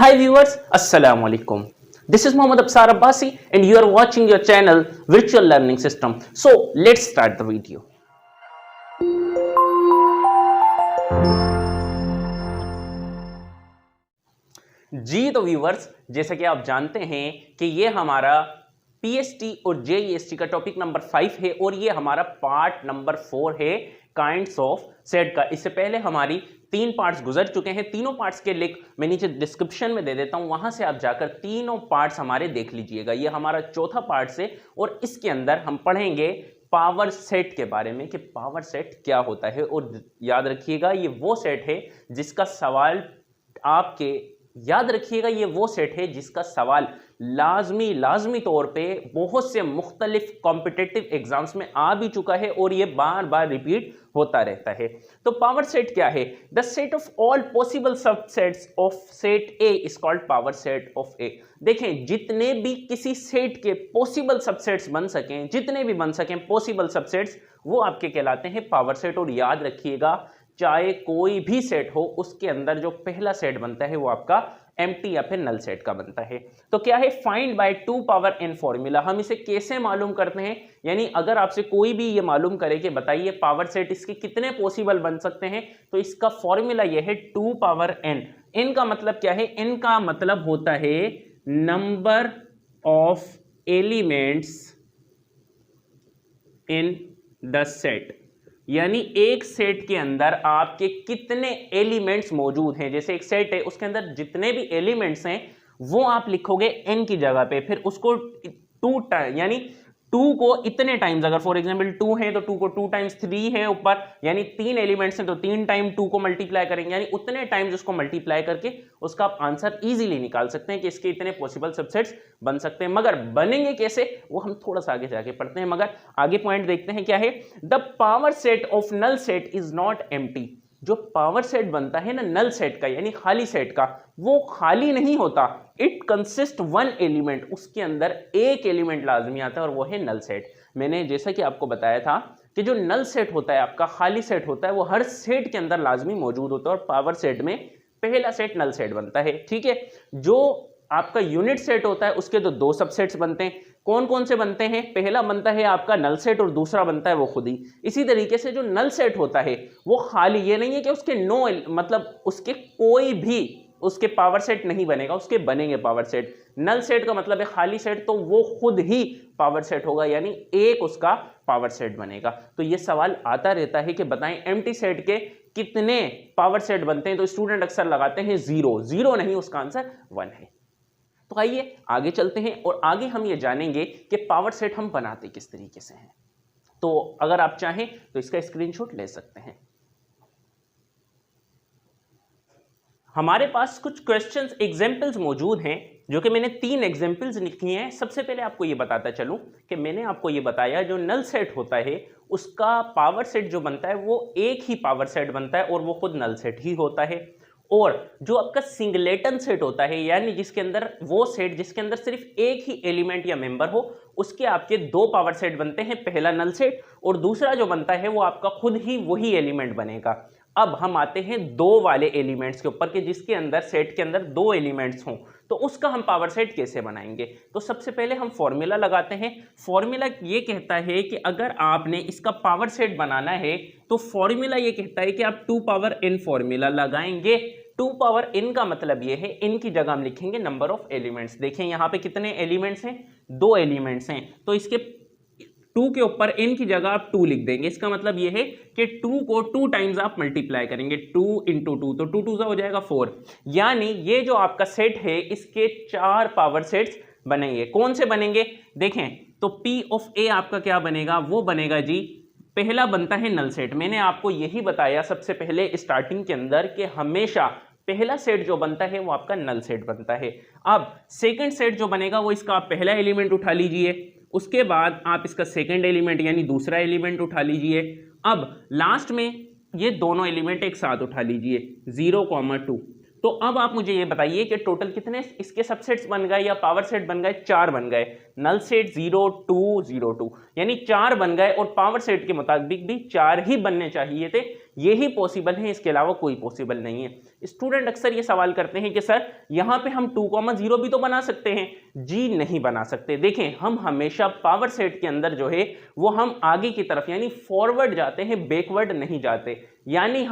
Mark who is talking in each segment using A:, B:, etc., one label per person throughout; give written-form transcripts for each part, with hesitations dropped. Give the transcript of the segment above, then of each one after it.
A: Hi viewers, Assalamu alaikum. This is Mohammad Absar Abbasi and you are watching your channel Virtual Learning System. So let's start the video. जी तो viewers, जैसा कि आप जानते हैं कि ये हमारा पीएसटी और जेईएसटी का टॉपिक नंबर 5 है और ये हमारा पार्ट नंबर 4 है काइंड्स ऑफ सेट का। इससे पहले हमारी 3 पार्ट्स गुजर चुके हैं। तीनों पार्ट्स के लिंक मैं नीचे डिस्क्रिप्शन में दे देता हूं, वहां से आप जाकर तीनों पार्ट्स हमारे देख लीजिएगा। ये हमारा चौथा पार्ट है और इसके अंदर हम पढ़ेंगे पावर सेट के बारे में कि पावर सेट क्या होता है। और याद रखिएगा ये वो सेट है जिसका सवाल आपके याद रखिएगा ये वो सेट है जिसका सवाल लाजमी तौर पे बहुत से मुख्तलिफ कॉम्पिटिटिव एग्जाम्स में आ भी चुका है और ये बार बार रिपीट होता रहता है। तो पावर सेट क्या है? The set of all possible subsets of set A is called power set of A. देखें, जितने भी किसी सेट के पॉसिबल सबसेट्स बन सकें, जितने भी बन सकें पॉसिबल सबसेट्स, वो आपके कहलाते हैं पावर सेट। और याद रखिएगा चाहे कोई भी सेट हो, उसके अंदर जो पहला सेट बनता है वो आपका एम्प्टी या फिर नल सेट का बनता है। तो क्या है? Find by 2 power n formula. हम इसे कैसे मालूम करते हैं? यानी अगर आपसे कोई भी ये मालूम करे कि बताइए पावर सेट इसके कितने पॉसिबल बन सकते हैं, तो इसका फॉर्मूला ये है 2 पावर n। n का मतलब क्या है? n का मतलब होता है number of elements in the set. यानी एक सेट के अंदर आपके कितने एलिमेंट्स मौजूद हैं। जैसे एक सेट है, उसके अंदर जितने भी एलिमेंट्स हैं वो आप लिखोगे n की जगह पे, फिर उसको 2 टाइम यानी 2 को इतने टाइम्स, अगर फॉर एग्जांपल 2 है तो 2 को 2 टाइम्स 3 है ऊपर, यानी 3 एलिमेंट्स हैं तो 3 टाइम 2 को मल्टीप्लाई करेंगे, यानी उतने टाइम्स उसको मल्टीप्लाई करके उसका आप आंसर इजीली निकाल सकते हैं कि इसके इतने पॉसिबल सबसेट्स बन सकते हैं। मगर बनेंगे कैसे वो हम थोड़ा सा आगे जाके पढ़ते हैं। मगर आगे पॉइंट देखते हैं क्या है। The power set of null set is not empty. जो पावर सेट बनता है ना नल सेट का, यानी खाली सेट का, वो खाली नहीं होता। It consist 1 element. उसके अंदर एक एलिमेंट लाजमी आता है और वो है नल सेट। मैंने जैसा कि आपको बताया था कि जो नल सेट होता है आपका, खाली सेट होता है, वो हर सेट के अंदर लाजमी मौजूद होता है और पावर सेट में पहला सेट नल सेट बनता है। ठीक है। जो आपका यूनिट सेट होता है उसके तो 2 सबसेट्स बनते हैं। कौन कौन से बनते हैं? पहला बनता है आपका नल सेट और दूसरा बनता है वो खुद ही। इसी तरीके से जो नल सेट होता है वो खाली, ये नहीं है कि उसके मतलब उसके कोई भी उसके पावर सेट नहीं बनेगा, उसके बनेंगे पावर सेट। नल सेट का मतलब है खाली सेट, तो वो खुद ही पावर सेट होगा, यानी एक उसका पावर सेट बनेगा। तो ये सवाल आता रहता है कि बताएं एम्प्टी सेट के कितने पावर सेट बनते हैं, तो स्टूडेंट अक्सर लगाते हैं 0 नहीं, उसका आंसर 1 है। तो आइए आगे चलते हैं और आगे हम ये जानेंगे कि पावर सेट हम बनाते किस तरीके से हैं। तो अगर आप चाहें तो इसका स्क्रीनशॉट ले सकते हैं। हमारे पास कुछ क्वेश्चंस एग्जांपल्स मौजूद हैं, जो कि मैंने 3 एग्जांपल्स लिखी हैं। सबसे पहले आपको ये बताता चलूं कि मैंने आपको ये बताया जो नल सेट होता है उसका पावर सेट जो बनता है वो एक ही पावर सेट बनता है और वो खुद नल सेट ही होता है। और जो आपका सिंगलेटन सेट होता है, यानी जिसके अंदर वो सेट जिसके अंदर सिर्फ एक ही एलिमेंट या मेंबर हो, उसके आपके 2 पावर सेट बनते हैं। पहला नल सेट और दूसरा जो बनता है वो आपका खुद ही वही एलिमेंट बनेगा। अब हम आते हैं 2 वाले एलिमेंट्स के ऊपर कि जिसके अंदर सेट के अंदर 2 एलिमेंट्स हों, तो उसका हम पावर सेट कैसे बनाएंगे। तो सबसे पहले हम फॉर्मूला लगाते हैं। फॉर्मूला ये कहता है कि अगर आपने इसका पावर सेट बनाना है तो फॉर्मूला ये कहता है कि आप 2 पावर n फॉर्मूला लगाएंगे। 2 पावर n का मतलब ये है, n की जगह हम लिखेंगे नंबर ऑफ एलिमेंट्स। देखें यहाँ पे कितने एलिमेंट्स हैं? 2 एलिमेंट्स हैं, तो इसके 2 के ऊपर n की जगह आप 2 लिख देंगे। इसका मतलब ये है कि 2 को 2 टाइम्स आप मल्टीप्लाई करेंगे, 2 × 2, तो 2 2 हो जाएगा 4। यानी ये जो आपका सेट है इसके 4 पावर सेट्स बनेंगे। कौन से बनेंगे? देखें तो P ऑफ A आपका क्या बनेगा? वो बनेगा जी, पहला बनता है नल सेट। मैंने आपको यही बताया सबसे पहले स्टार्टिंग के अंदर कि हमेशा पहला सेट जो बनता है वो आपका नल सेट बनता है। अब सेकंड सेट जो बनेगा वो इसका आप पहला एलिमेंट उठा लीजिए, उसके बाद आप इसका सेकंड एलिमेंट यानी दूसरा एलिमेंट उठा लीजिए। अब लास्ट में ये दोनों एलिमेंट एक साथ उठा लीजिए 0, 2। तो अब आप मुझे ये बताइए कि टोटल कितने इसके सबसेट्स बन गए या पावर सेट बन गए? 4 बन गए। नल सेट 0 2 0 2 यानी 4 बन गए और पावर सेट के मुताबिक भी 4 ही बनने चाहिए थे। यही पॉसिबल है, इसके अलावा कोई पॉसिबल नहीं है। स्टूडेंट अक्सर ये सवाल करते हैं कि सर यहाँ पे हम 2,0 भी तो बना सकते हैं। जी नहीं बना सकते। देखें, हम हमेशा पावर सेट के अंदर जो है वो हम आगे की तरफ यानी फॉरवर्ड जाते हैं, बैकवर्ड नहीं जाते। यानी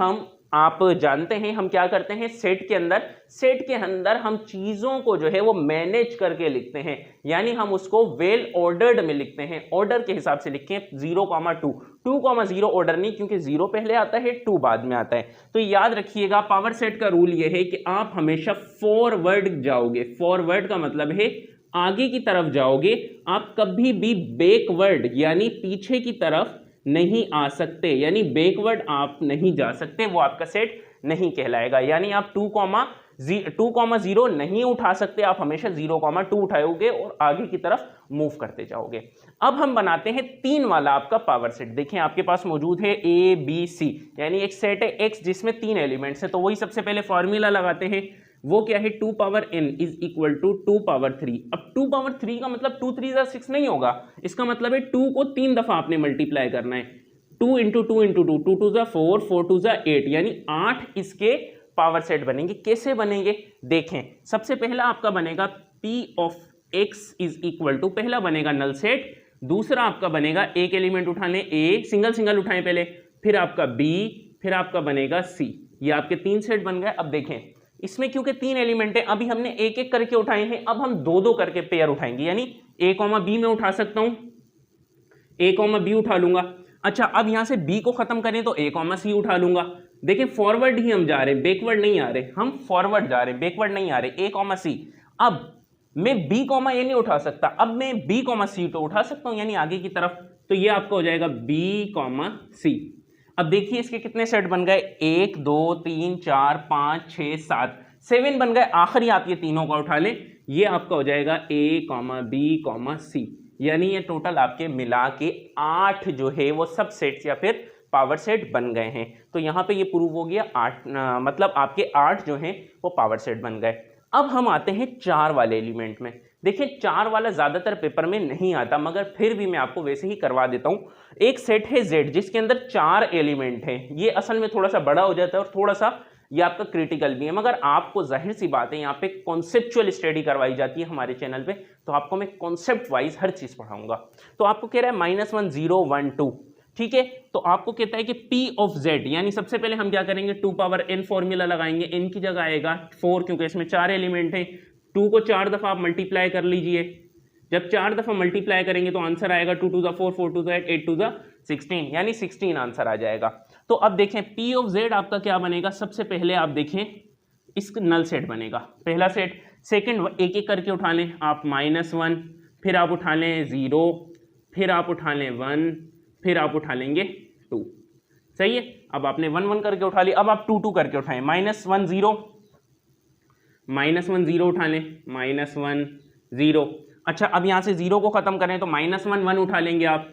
A: आप जानते हैं हम क्या करते हैं सेट के अंदर हम चीजों को जो है वो मैनेज करके लिखते हैं, यानी हम उसको वेल ऑर्डर्ड में लिखते हैं, ऑर्डर के हिसाब से लिखें। 0,2 2,0 ऑर्डर नहीं, क्योंकि 0 पहले आता है 2 बाद में आता है। तो याद रखिएगा पावर सेट का रूल यह है कि आप हमेशा फॉरवर्ड जाओगे। फॉरवर्ड का मतलब है आगे की तरफ जाओगे, आप कभी भी बैकवर्ड यानी पीछे की तरफ नहीं आ सकते, यानी बैकवर्ड आप नहीं जा सकते, वो आपका सेट नहीं कहलाएगा। यानी आप 2,0 नहीं उठा सकते, आप हमेशा 0,2 उठाओगे और आगे की तरफ मूव करते जाओगे। अब हम बनाते हैं 3 वाला आपका पावर सेट। देखें आपके पास मौजूद है A B C, यानी एक सेट है X जिसमें 3 एलिमेंट्स है। तो वही सबसे पहले फॉर्मूला लगाते हैं, वो क्या है 2 power n is equal to 2 power 3। अब 2 पावर 3 का मतलब 2 3 6 नहीं होगा, इसका मतलब है 2 को 3 दफा आपने मल्टीप्लाई करना है। 2 इंटू 2 इंटू 2, 2 2 4, 4 2 8, यानी 8 इसके पावर सेट बनेंगे। कैसे बनेंगे देखें, सबसे पहला आपका बनेगा P of X is equal to, पहला बनेगा नल सेट, दूसरा आपका बनेगा एक एलिमेंट उठा लें A, सिंगल सिंगल उठाएं पहले, फिर आपका B, फिर आपका बनेगा C। ये आपके 3 सेट बन गए। अब देखें इसमें क्योंकि 3 एलिमेंट है, अभी हमने एक एक करके उठाए हैं, अब हम 2-2 करके पेयर उठाएंगे, यानी A, B में उठा सकता हूं, A, B उठा लूंगा। अच्छा, अब यहां से B को खत्म करें तो A, C उठा लूंगा। देखिए फॉरवर्ड ही हम जा रहे हैं, बैकवर्ड नहीं आ रहे, हम फॉरवर्ड जा रहे हैं, बैकवर्ड नहीं आ रहे। A, C। अब मैं B, A नहीं उठा सकता, अब मैं B, C तो उठा सकता हूं, यानी आगे की तरफ। तो ये आपका हो जाएगा B, C। अब देखिए इसके कितने सेट बन गए, 1 2 3 4 5 6 7 7 बन गए। आखिरी आप ये तीनों का उठा लें, ये आपका हो जाएगा A, B, C, यानी ये टोटल आपके मिला के 8 जो है वो सब सेट्स या फिर पावर सेट बन गए हैं। तो यहाँ पे ये प्रूव हो गया 8, मतलब आपके 8 जो हैं वो पावर सेट बन गए। अब हम आते हैं 4 वाले एलिमेंट में। देखिए 4 वाला ज्यादातर पेपर में नहीं आता, मगर फिर भी मैं आपको वैसे ही करवा देता हूं। एक सेट है Z जिसके अंदर 4 एलिमेंट हैं। ये असल में थोड़ा सा बड़ा हो जाता है और थोड़ा सा ये आपका क्रिटिकल भी है, मगर आपको जाहिर सी बात है यहाँ पे कॉन्सेप्चुअल स्टडी करवाई जाती है हमारे चैनल पे, तो आपको मैं कॉन्सेप्ट वाइज हर चीज पढ़ाऊंगा। तो आपको कह रहा है -1 0 1 2, ठीक है। तो आपको कहता है कि P ऑफ Z, यानी सबसे पहले हम क्या करेंगे 2 पावर n फॉर्मूला लगाएंगे, n की जगह आएगा 4, क्योंकि इसमें 4 एलिमेंट हैं। 2 को 4 दफा आप मल्टीप्लाई कर लीजिए, जब 4 दफा मल्टीप्लाई करेंगे तो आंसर आएगा 2 2 4, 4 2 8, 8 2 16, यानी 16 आंसर आ जाएगा। तो अब देखें P ऑफ Z आपका क्या बनेगा, सबसे पहले आप देखें इस नल सेट बनेगा, पहला सेट। सेकंड एक एक करके उठा लें आप, -1, फिर आप उठा लें 0, फिर आप उठा लें 1, फिर आप उठा लेंगे 2, सही है। अब आपने 1 1 करके उठा लिया, अब आप 2 2 करके उठाएं, -1 0, -1 0 उठा लें, -1 0। अच्छा, अब यहां से 0 को खत्म करें तो -1 1 उठा लेंगे आप,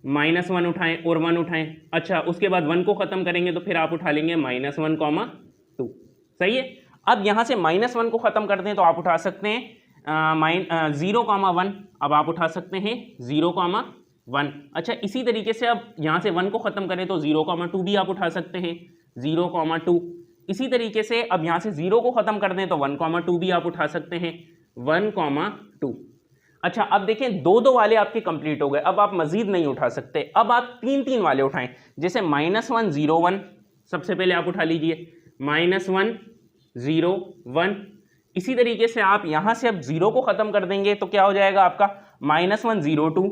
A: -1 उठाएं और 1 उठाएं। अच्छा, उसके बाद 1 को खत्म करेंगे तो फिर आप उठा लेंगे -1, 2, सही है। अब यहां से -1 को खत्म कर दें तो आप उठा सकते हैं 0, 1, अब आप उठा सकते हैं 0, 1। अच्छा, इसी तरीके से अब यहां से 1 को खत्म करें तो 0, 2 भी आप उठा सकते हैं, 0, 2। इसी तरीके से अब यहां से 0 को खत्म कर दें तो 1, 2 भी आप उठा सकते हैं, 1, 2। अच्छा, अब देखें 2 2 वाले आपके कंप्लीट हो गए, अब आप मजीद नहीं उठा सकते। अब आप 3 3 वाले उठाएं, जैसे -1 0 1 सबसे पहले आप उठा लीजिए, -1 0 1। इसी तरीके से आप यहां से अब 0 को खत्म कर देंगे तो क्या हो जाएगा आपका -1 0 2,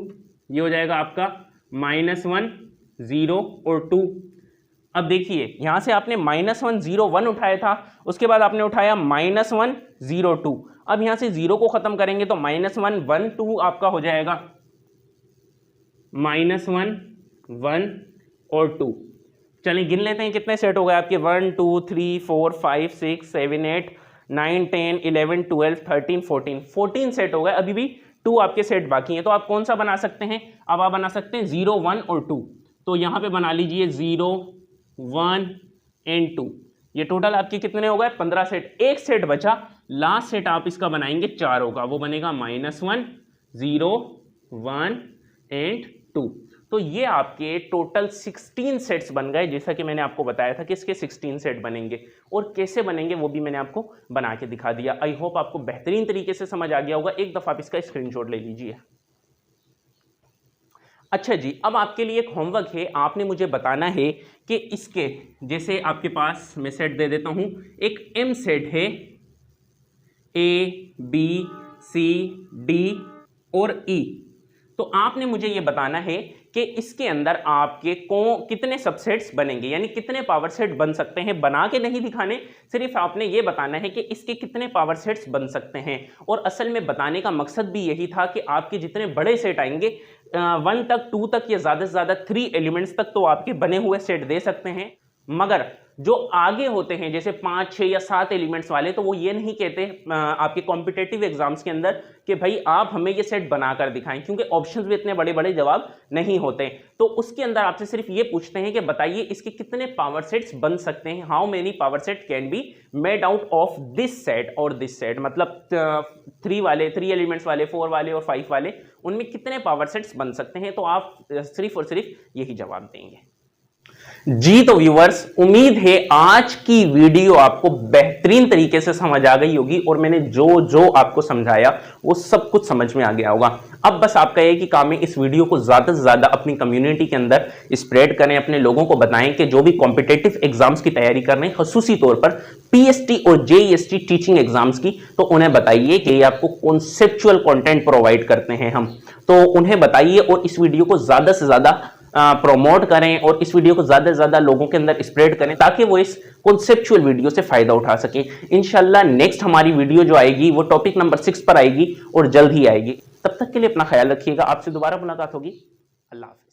A: ये हो जाएगा आपका -1 0 और 2। अब देखिए यहां से आपने -1 0 1 उठाया था, उसके बाद आपने उठाया -1 0 2। अब यहां से 0 को खत्म करेंगे तो -1 1 2 आपका हो जाएगा -1 1 और 2। चलिए गिन लेते हैं कितने सेट हो गए आपके, 1 2 3 4 5 6 7 8 9 10 11 12 13 14 14 सेट हो गए। अभी भी 2 आपके सेट बाकी हैं, तो आप कौन सा बना सकते हैं, अब आप बना सकते हैं 0 1 और 2। तो यहां पे बना लीजिए 0 1 एंड 2। ये टोटल आपके कितने हो गए 15 सेट। एक सेट बचा, लास्ट सेट आप इसका बनाएंगे 4 होगा, वो बनेगा -1 0 1 एंड 2। तो ये आपके टोटल 16 सेट्स बन गए, जैसा कि मैंने आपको बताया था कि इसके 16 सेट बनेंगे और कैसे बनेंगे वो भी मैंने आपको बना के दिखा दिया। आई होप आपको बेहतरीन तरीके से समझ आ गया होगा। एक दफा आप इसका स्क्रीनशॉट ले लीजिए। अच्छा जी, अब आपके लिए एक होमवर्क है, आपने मुझे बताना है कि इसके जैसे आपके पास मैं सेट दे देता हूं, एक एम सेट है, A B C D और E। तो आपने मुझे ये बताना है कि इसके अंदर आपके कितने सबसेट्स बनेंगे, यानी कितने पावर सेट बन सकते हैं। बना के नहीं दिखाने, सिर्फ आपने ये बताना है कि इसके कितने पावर सेट्स बन सकते हैं। और असल में बताने का मकसद भी यही था कि आपके जितने बड़े सेट आएंगे 1 तक 2 तक या ज़्यादा से ज़्यादा 3 एलिमेंट्स तक तो आपके बने हुए सेट दे सकते हैं, मगर जो आगे होते हैं जैसे 5 6 या 7 एलिमेंट्स वाले, तो वो ये नहीं कहते आपके कॉम्पिटेटिव एग्जाम्स के अंदर कि भाई आप हमें ये सेट बनाकर दिखाएं, क्योंकि ऑप्शंस भी इतने बड़े बड़े जवाब नहीं होते। तो उसके अंदर आपसे सिर्फ ये पूछते हैं कि बताइए इसके कितने पावर सेट्स बन सकते हैं, how many power set can be made out of this set और दिस सेट, मतलब 3 एलिमेंट्स वाले, 4 वाले और 5 वाले, उनमें कितने पावर सेट्स बन सकते हैं। तो आप सिर्फ और सिर्फ यही जवाब देंगे जी। तो व्यूअर्स, उम्मीद है आज की वीडियो आपको बेहतरीन तरीके से समझ आ गई होगी और मैंने जो जो आपको समझाया वो सब कुछ समझ में आ गया होगा। अब बस आपका एक ही काम है, इस वीडियो को ज्यादा से ज्यादा अपनी कम्युनिटी के अंदर स्प्रेड करें, अपने लोगों को बताएं कि जो भी कॉम्पिटेटिव एग्जाम्स की तैयारी कर रहे हैं, खसूसी तौर पर पीएसटी और जेईएसटी टीचिंग एग्जाम्स की, तो उन्हें बताइए कि आपको कॉन्सेप्चुअल कंटेंट प्रोवाइड करते हैं हम, तो उन्हें बताइए और इस वीडियो को ज्यादा से ज्यादा प्रोमोट करें और इस वीडियो को ज्यादा से ज्यादा लोगों के अंदर स्प्रेड करें ताकि वो इस कॉन्सेप्चुअल वीडियो से फायदा उठा सके। इंशाल्लाह नेक्स्ट हमारी वीडियो जो आएगी वो टॉपिक नंबर 6 पर आएगी और जल्द ही आएगी। तब तक के लिए अपना ख्याल रखिएगा। आपसे दोबारा मुलाकात होगी। अल्लाह हाफ़िज़।